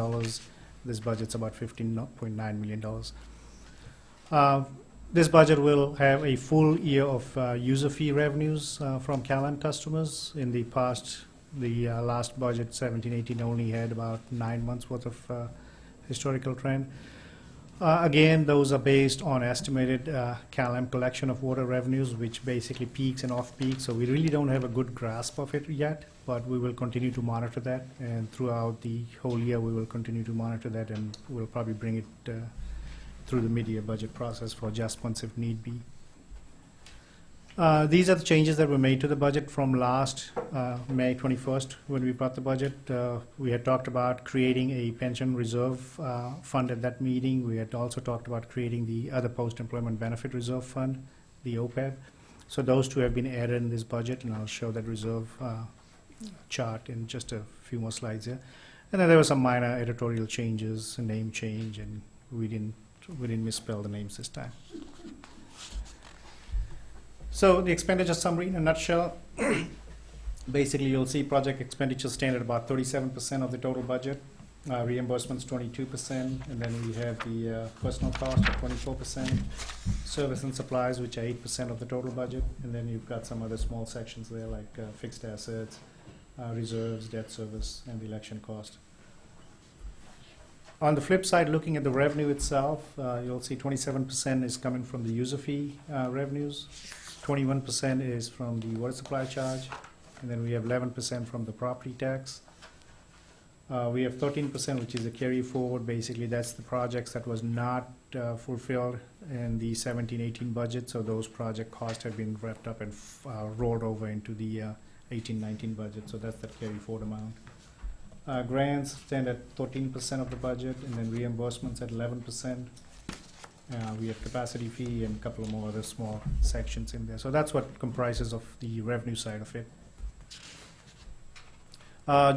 This budget's about $15.9 million. This budget will have a full year of user fee revenues from Calent customers. In the past, the last budget, 17-18, only had about 9 months worth of historical trend. Again, those are based on estimated Calent collection of water revenues, which basically peaks and off-peak. So we really don't have a good grasp of it yet, but we will continue to monitor that. And throughout the whole year, we will continue to monitor that, and we'll probably bring it through the mid-year budget process for adjustments if need be. These are the changes that were made to the budget from last May 21st when we brought the budget. We had talked about creating a pension reserve fund at that meeting. We had also talked about creating the other post-employment benefit reserve fund, the OPEB. So those two have been added in this budget, and I'll show that reserve chart in just a few more slides here. And then there were some minor editorial changes, a name change, and we didn't misspell the names this time. So the expenditure summary in a nutshell, basically you'll see project expenditures stand at about 37% of the total budget, reimbursements 22%, and then we have the personal cost of 24%, service and supplies, which are 8% of the total budget, and then you've got some other small sections there like fixed assets, reserves, debt service, and the election cost. On the flip side, looking at the revenue itself, you'll see 27% is coming from the user fee revenues, 21% is from the water supply charge, and then we have 11% from the property tax. We have 13%, which is a carry forward. Basically, that's the projects that was not fulfilled in the 17-18 budget, so those project costs have been wrapped up and rolled over into the 18-19 budget, so that's that carry forward amount. Grants stand at 13% of the budget, and then reimbursements at 11%. We have capacity fee and a couple of more other small sections in there. So that's what comprises of the revenue side of it.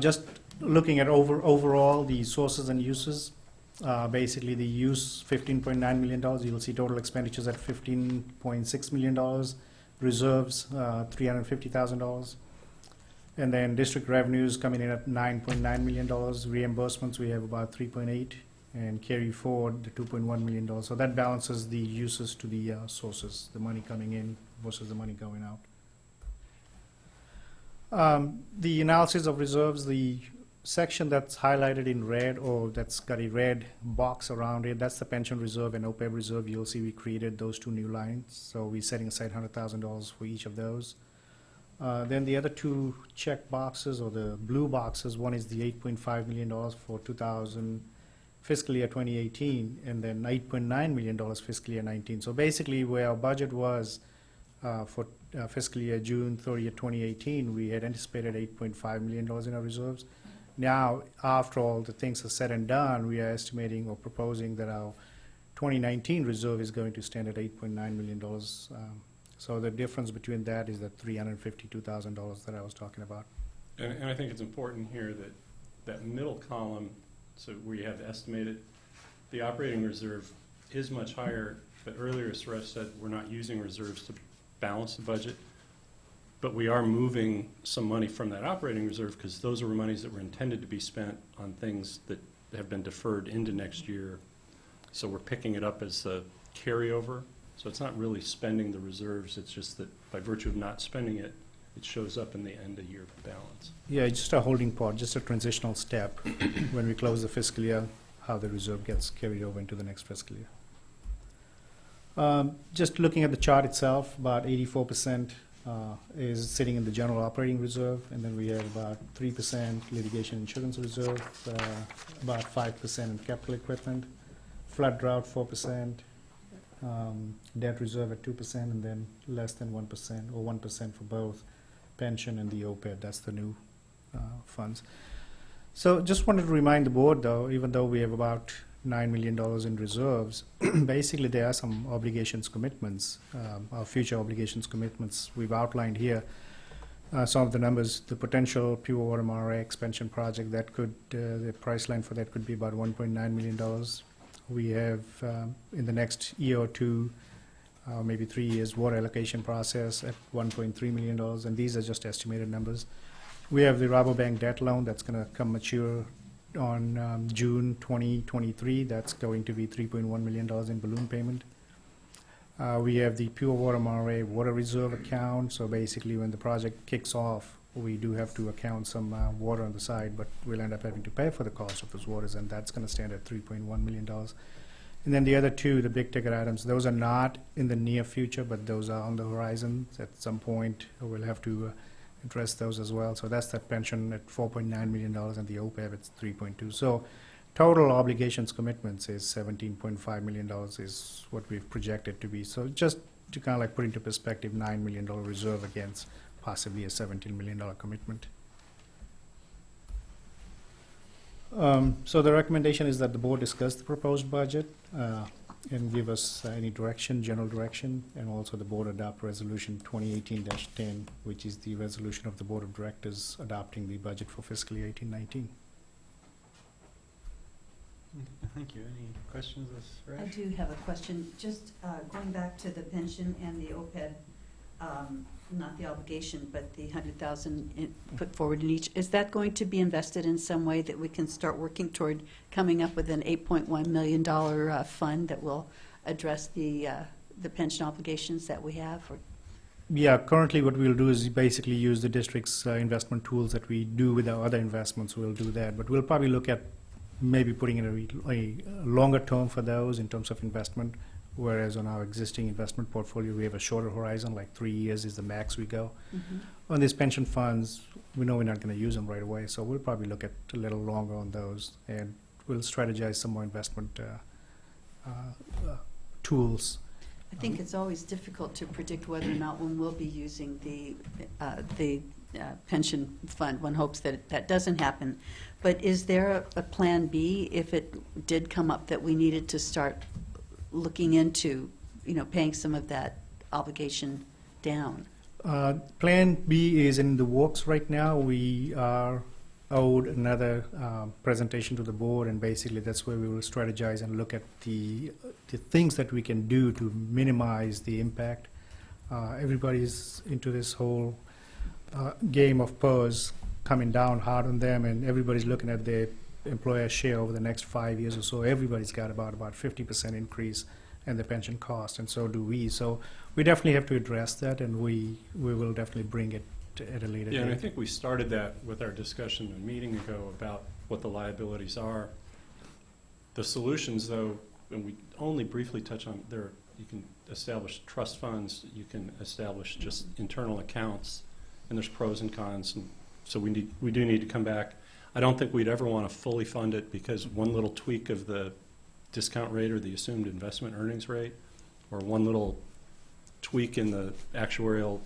Just looking at overall the sources and uses, basically the use $15.9 million. You'll see total expenditures at $15.6 million, reserves $350,000. And then district revenues coming in at $9.9 million. Reimbursements, we have about 3.8, and carry forward the $2.1 million. So that balances the uses to the sources, the money coming in versus the money going out. The analysis of reserves, the section that's highlighted in red, or that's got a red box around it, that's the pension reserve and OPEB reserve. You'll see we created those two new lines. So we're setting aside $100,000 for each of those. Then the other two check boxes, or the blue boxes, one is the $8.5 million for fiscal year 2018, and then $8.9 million fiscal year 19. So basically where our budget was for fiscal year June 30th, 2018, we had anticipated $8.5 million in our reserves. Now, after all the things are said and done, we are estimating or proposing that our 2019 reserve is going to stand at $8.9 million. So the difference between that is the $352,000 that I was talking about. And I think it's important here that that middle column, so we have estimated, the operating reserve is much higher, but earlier Suresh said we're not using reserves to balance the budget, but we are moving some money from that operating reserve because those are monies that were intended to be spent on things that have been deferred into next year. So we're picking it up as the carryover. So it's not really spending the reserves, it's just that by virtue of not spending it, it shows up in the end of year balance. Yeah, it's just a holding part, just a transitional step when we close the fiscal year, how the reserve gets carried over into the next fiscal year. Just looking at the chart itself, about 84% is sitting in the general operating reserve, and then we have about 3% litigation insurance reserve, about 5% in capital equipment, flood drought 4%, debt reserve at 2%, and then less than 1% or 1% for both pension and the OPEB. That's the new funds. So just wanted to remind the board, though, even though we have about $9 million in reserves, basically there are some obligations commitments, our future obligations commitments we've outlined here. Some of the numbers, the potential pure water Monterey expansion project, that could, the price line for that could be about $1.9 million. We have, in the next year or two, maybe 3 years, water allocation process at $1.3 million, and these are just estimated numbers. We have the Rabobank debt loan that's going to come mature on June 2023. That's going to be $3.1 million in balloon payment. We have the Pure Water Monterey Water Reserve account. So basically, when the project kicks off, we do have to account some water on the side, but we'll end up having to pay for the cost of those waters, and that's going to stand at $3.1 million. And then the other two, the big ticket items, those are not in the near future, but those are on the horizon. At some point, we'll have to address those as well. So that's that pension at $4.9 million, and the OPEB at 3.2. So total obligations commitments is $17.5 million is what we've projected to be. So just to kind of like put into perspective, $9 million reserve against possibly a $17 million commitment. So the recommendation is that the board discuss the proposed budget and give us any direction, general direction, and also the board adopt resolution 2018-10, which is the resolution of the board of directors adopting the budget for fiscal year 18-19. Thank you. Any questions, I Raj? do have a question, just going back to the pension and the OPEB, not the obligation, but the $100,000 put forward in each. Is that going to be invested in some way that we can start working toward coming up with an $8.1 million fund that will address the pension obligations that we have? Or? Yeah, currently what we'll do is basically use the district's investment tools that we do with our other investments. We'll do that, but we'll probably look at maybe putting in a longer term for those in terms of investment, whereas on our existing investment portfolio, we have a shorter horizon, like 3 years is the max we go. Mm-hmm. On these pension funds, we know we're not going to use them right away, so we'll probably look at a little longer on those, and we'll strategize some more investment tools. I think it's always difficult to predict whether or not one will be using the pension fund. One hopes that that doesn't happen. But is there a plan B if it did come up that we needed to start looking into, paying some of that obligation down? Plan B is in the works right now. We are owed another presentation to the board, and basically that's where we will strategize and look at the things that we can do to minimize the impact. Everybody's into this whole game of PERS coming down hard on them, and everybody's looking at their employer share over the next 5 years or so. Everybody's got about 50% increase in the pension cost, and so do we. So we definitely have to address that, and we will definitely bring it at a later date. Yeah, and I think we started that with our discussion a meeting ago about what the liabilities are. The solutions, though, and we only briefly touch on there, you can establish trust funds, you can establish just internal accounts, and there's pros and cons, and so we do need to come back. I don't think we'd ever want to fully fund it, because one little tweak of the discount rate or the assumed investment earnings rate, or one little tweak in the actuarial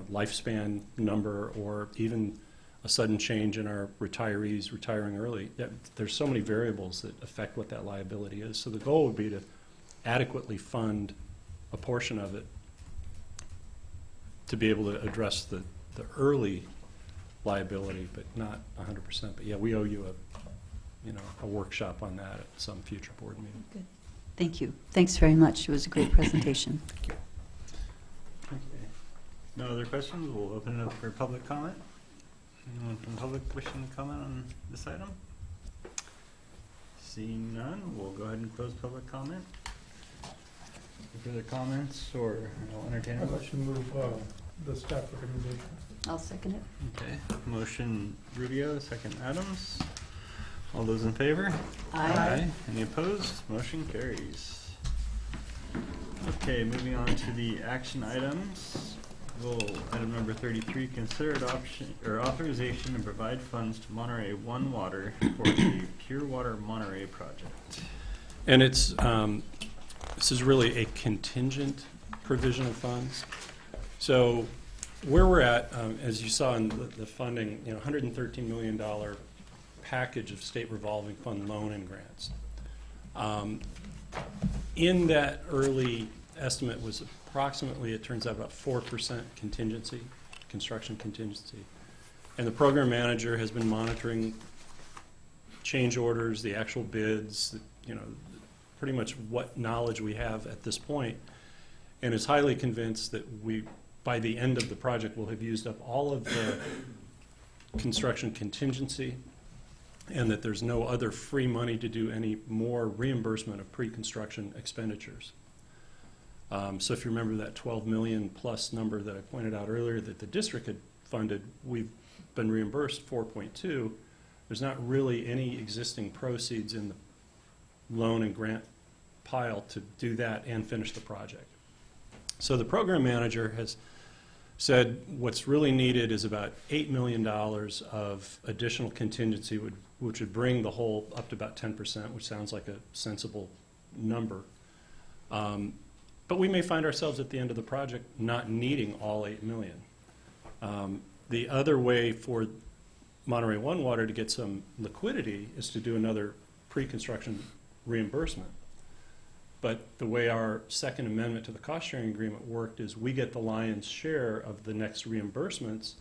lifespan number, or even a sudden change in our retirees retiring early. There's so many variables that affect what that liability is. So the goal would be to adequately fund a portion of it to be able to address the early liability, but not 100%. But yeah, we owe you a workshop on that at some future board meeting. Good. Thank you. Thanks very much. It was a great presentation. Okay. No other questions? We'll open it up for public comment. Anyone from the public wishing to comment on this item? Seeing none, we'll go ahead and close public comment. Any further comments, or I'll entertain a I'd motion? like to move the staff recommendation. I'll second it. Okay, motion Rubio, second Adams. All those in favor? Aye. Any opposed? Motion carries. Okay, moving on to the action items. Item number 33, consider adoption or authorization to provide funds to Monterey One Water for the Pure Water Monterey project. And it's This is really a contingent provision of funds. So where we're at, as you saw in the funding, $113 million package of state revolving fund loan and grants. In that early estimate was approximately, it turns out, about 4% contingency, construction contingency. And the program manager has been monitoring change orders, the actual bids, pretty much what knowledge we have at this point, and is highly convinced that we, by the end of the project, will have used up all of the construction contingency, and that there's no other free money to do any more reimbursement of pre-construction expenditures. So if you remember that 12 million plus number that I pointed out earlier that the district had funded, we've been reimbursed 4.2. There's not really any existing proceeds in the loan and grant pile to do that and finish the project. So the program manager has said what's really needed is about $8 million of additional contingency, which would bring the whole up to about 10%, which sounds like a sensible number. But we may find ourselves at the end of the project not needing all $8 million. The other way for Monterey One Water to get some liquidity is to do another pre-construction reimbursement. But the way our second amendment to the cost sharing agreement worked is we get the lion's share of the next reimbursements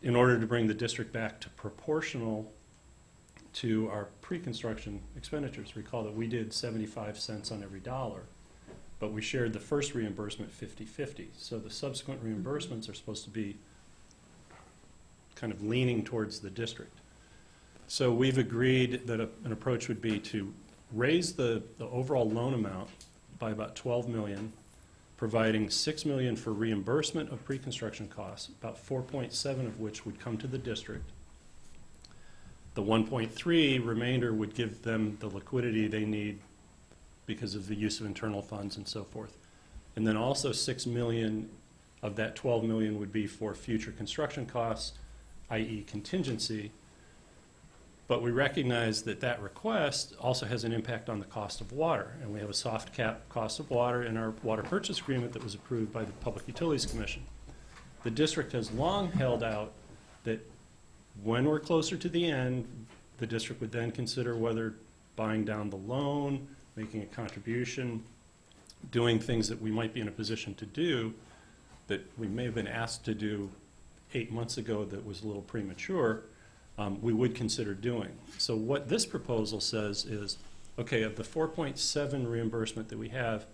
in order to bring the district back to proportional to our pre-construction expenditures. Recall that we did 75 cents on every dollar, but we shared the first reimbursement 50-50. So the subsequent reimbursements are supposed to be kind of leaning towards the district. So we've agreed that an approach would be to raise the overall loan amount by about 12 million, providing 6 million for reimbursement of pre-construction costs, about 4.7 of which would come to the district. The 1.3 remainder would give them the liquidity they need because of the use of internal funds and so forth. And then also 6 million of that 12 million would be for future construction costs, i.e. contingency. But we recognize that that request also has an impact on the cost of water. And we have a soft cap cost of water in our water purchase agreement that was approved by the Public Utilities Commission. The district has long held out that when we're closer to the end, the district would then consider whether buying down the loan, making a contribution, doing things that we might be in a position to do that we may have been asked to do 8 months ago that was a little premature, we would consider doing. So what this proposal says is, okay, of the 4.7 reimbursement that we have,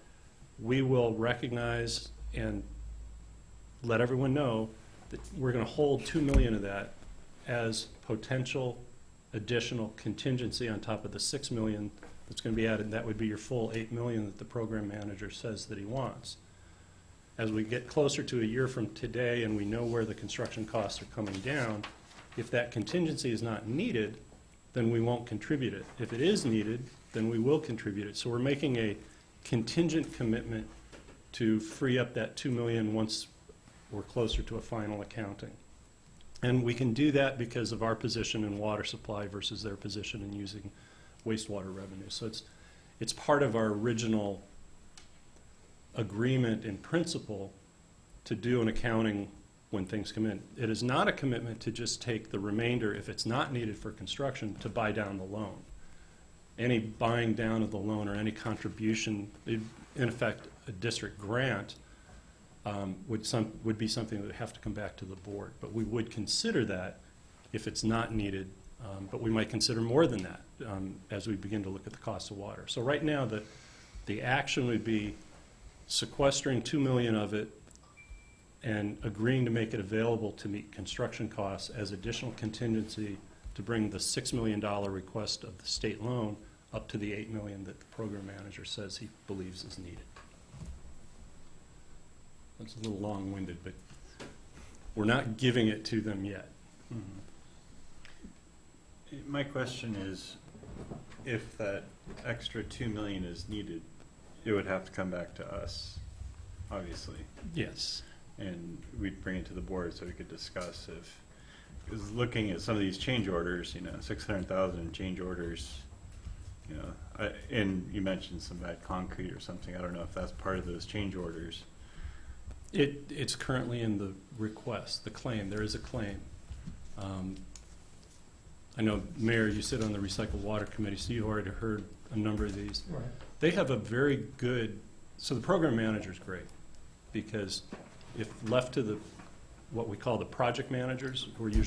we will recognize and let everyone know that we're going to hold 2 million of that as potential additional contingency on top of the 6 million that's going to be added. That would be your full 8 million that the program manager says that he wants. As we get closer to a year from today and we know where the construction costs are coming down, if that contingency is not needed, then we won't contribute it. If it is needed, then we will contribute it. So we're making a contingent commitment to free up that 2 million once we're closer to a final accounting. And we can do that because of our position in water supply versus their position in using wastewater revenue. So it's part of our original agreement in principle to do an accounting when things come in. It is not a commitment to just take the remainder, if it's not needed for construction, to buy down the loan. Any buying down of the loan or any contribution, in effect a district grant, would be something that would have to come back to the board. But we would consider that if it's not needed, but we might consider more than that as we begin to look at the cost of water. So right now the action would be sequestering 2 million of it and agreeing to make it available to meet construction costs as additional contingency to bring the $6 million request of the state loan up to the 8 million that the program manager says he believes is needed. That's a little long-winded, but we're not giving it to them yet. Mm-hmm. My question is, if that extra 2 million is needed, it would have to come back to us, obviously. Yes. And we'd bring it to the board so we could discuss if, because looking at some of these change orders, 600,000 change orders you know, and you mentioned some bad concrete or something. I don't know if that's part of those change orders. It's currently in the request, the claim. There is a claim. I know, Mayor, you sit on the Recycled Water Committee, so you've already heard a number of these. Right. They have a very good, so the program manager's great, because if left to what we call the project managers, who are usually